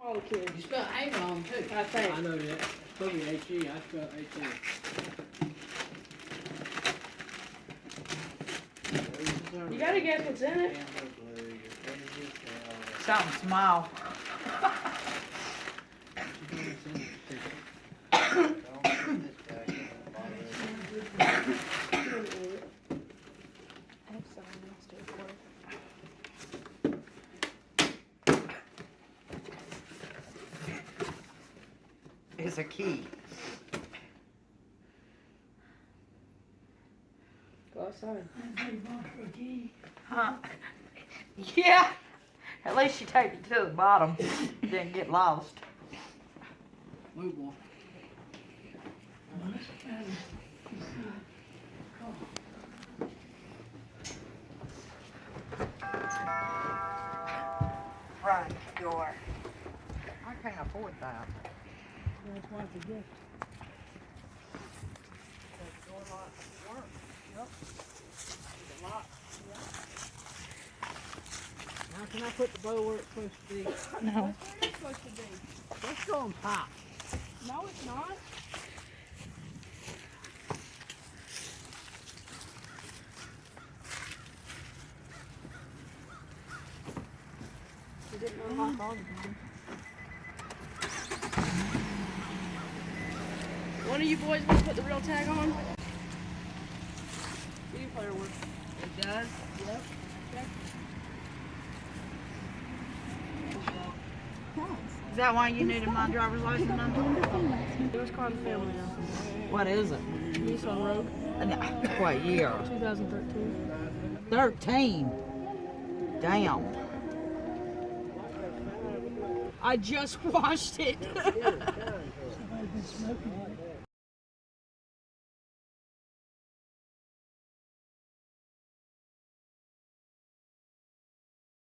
All the kids. You spelled A wrong too. I think. I know that. It's supposed to be H-E. I spelled H-E. You gotta guess what's in it. Something small. It's a key. Go outside. Huh? Yeah. At least you take it to the bottom. Didn't get lost. Move on. Front door. I can't afford that. That's why it's a gift. The door lock works. Yep. It's a lot. Now can I put the bow where it's supposed to be? No. That's where it's supposed to be. Let's go on pop. No, it's not. You didn't unlock all of them. One of you boys want to put the real tag on? CD player works. It does? Yep. Is that why you needed my driver's license number? It was called the family now. What is it? Nissan Rogue, What year? 2013. 13. Damn. I just washed it.